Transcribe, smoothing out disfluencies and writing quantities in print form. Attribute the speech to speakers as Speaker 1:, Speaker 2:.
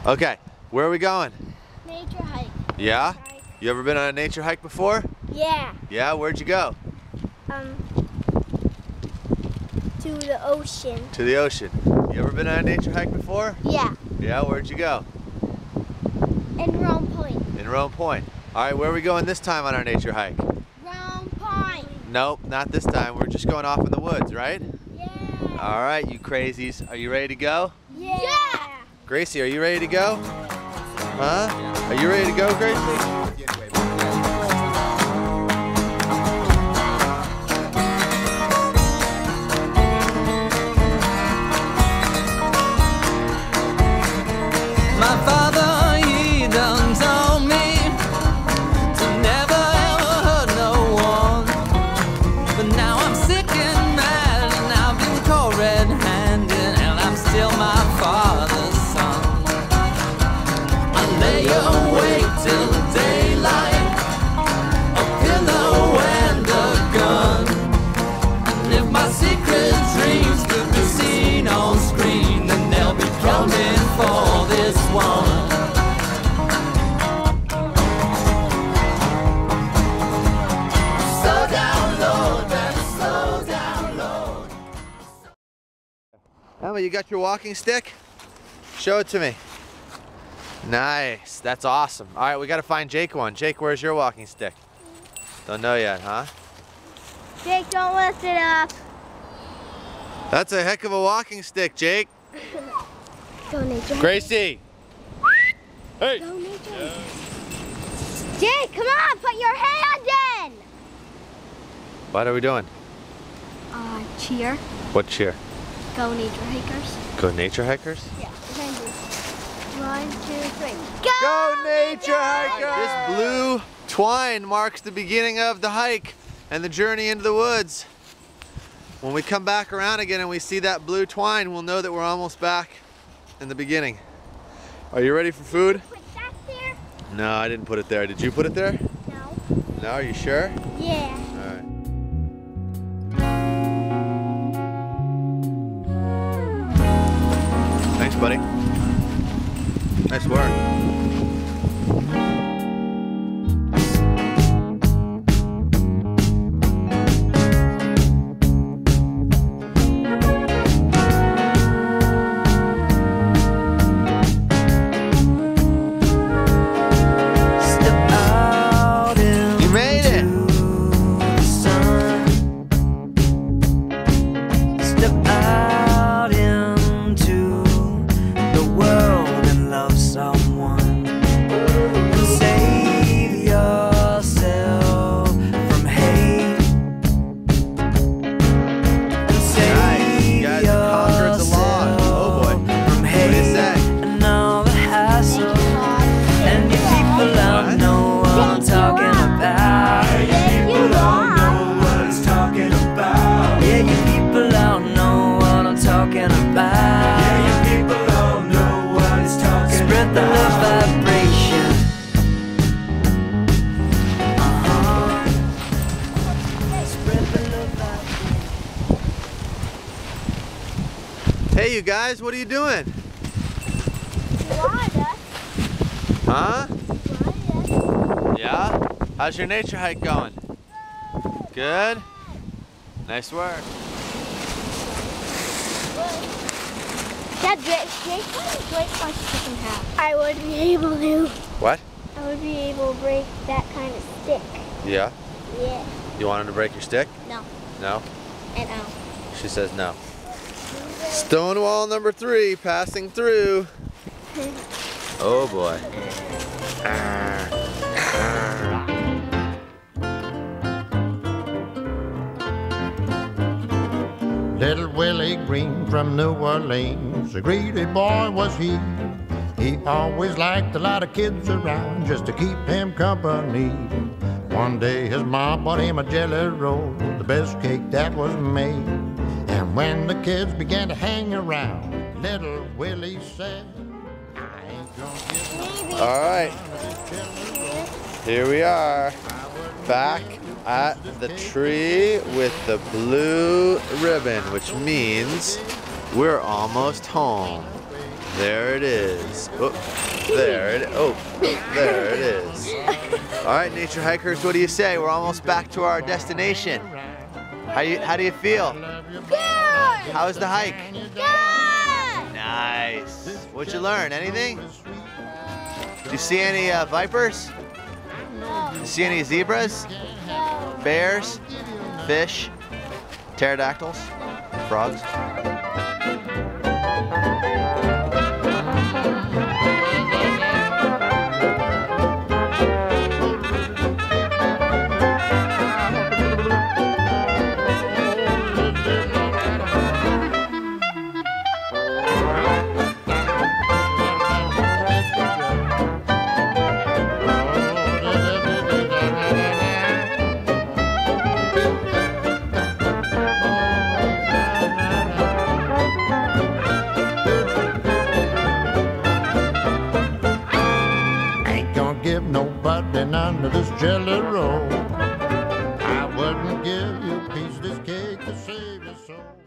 Speaker 1: Okay, where are we going?
Speaker 2: Nature hike.
Speaker 1: Yeah? You ever been on a nature hike before?
Speaker 2: Yeah.
Speaker 1: Yeah, where'd you go?
Speaker 2: To the ocean.
Speaker 1: To the ocean. You ever been on a nature hike before?
Speaker 2: Yeah.
Speaker 1: Yeah, where'd you go?
Speaker 2: In Rome Point.
Speaker 1: In Rome Point. All right, where are we going this time on our nature hike?
Speaker 2: Rome Point.
Speaker 1: Nope, not this time. We're just going off in the woods, right?
Speaker 2: Yeah.
Speaker 1: All right, you crazies. Are you ready to go?
Speaker 2: Yeah.
Speaker 1: Gracie, are you ready to go? Huh? Are you ready to go, Gracie?
Speaker 3: My father, he done told me to never ever hurt no one. But now I'm sick and mad, and I've been caught red-handed, and I'm still my father's son. I lay awake till daylight, a pillow and a gun. And if my secret dreams could be seen on screen, then they'll be coming for this one. Slow down low, then slow down low.
Speaker 1: Emma, you got your walking stick? Show it to me. Nice, that's awesome. All right, we gotta find Jake one. Jake, where's your walking stick? Don't know yet, huh?
Speaker 2: Jake, don't lift it up.
Speaker 1: That's a heck of a walking stick, Jake.
Speaker 2: Go nature.
Speaker 1: Gracie! Hey!
Speaker 2: Go nature. Jake, come on, put your hand in.
Speaker 1: What are we doing?
Speaker 2: Cheer.
Speaker 1: What cheer?
Speaker 2: Go nature hikers.
Speaker 1: Go nature hikers?
Speaker 2: Yeah. 1, 2, 3.
Speaker 1: Go nature hikers! This blue twine marks the beginning of the hike and the journey into the woods. When we come back around again and we see that blue twine, we'll know that we're almost back in the beginning. Are you ready for food?
Speaker 2: Put that there?
Speaker 1: No, I didn't put it there. Did you put it there?
Speaker 2: No.
Speaker 1: No, are you sure?
Speaker 2: Yeah.
Speaker 1: All right. Thanks, buddy. Nice work. Hey, you guys, what are you doing? Huh? Yeah? How's your nature hike going? Good? Nice work.
Speaker 2: Dad, Jake would break my stick in half. I would be able to.
Speaker 1: What?
Speaker 2: I would be able to break that kind of stick.
Speaker 1: Yeah?
Speaker 2: Yeah.
Speaker 1: You want him to break your stick?
Speaker 2: No.
Speaker 1: No?
Speaker 2: And no.
Speaker 1: She says no. Stonewall number 3 passing through. Oh boy.
Speaker 4: Little Willie Green from New Orleans, a greedy boy was he. He always liked a lot of kids around just to keep him company. One day his mom bought him a jelly roll, the best cake that was made. And when the kids began to hang around, little Willie said, I ain't gonna give no.
Speaker 1: All right, here we are, back at the tree with the blue ribbon, which means we're almost home. There it is. Oh, there it is. Oh, there it is. All right, nature hikers, what do you say? We're almost back to our destination. How do you feel?
Speaker 2: Good.
Speaker 1: How was the hike?
Speaker 2: Good.
Speaker 1: Nice. What'd you learn? Anything? Did you see any vipers? Did you see any zebras? Bears? Fish? Pterodactyls? Frogs?
Speaker 4: Give nobody none of this jelly roll. I wouldn't give you a piece of this cake to save your soul.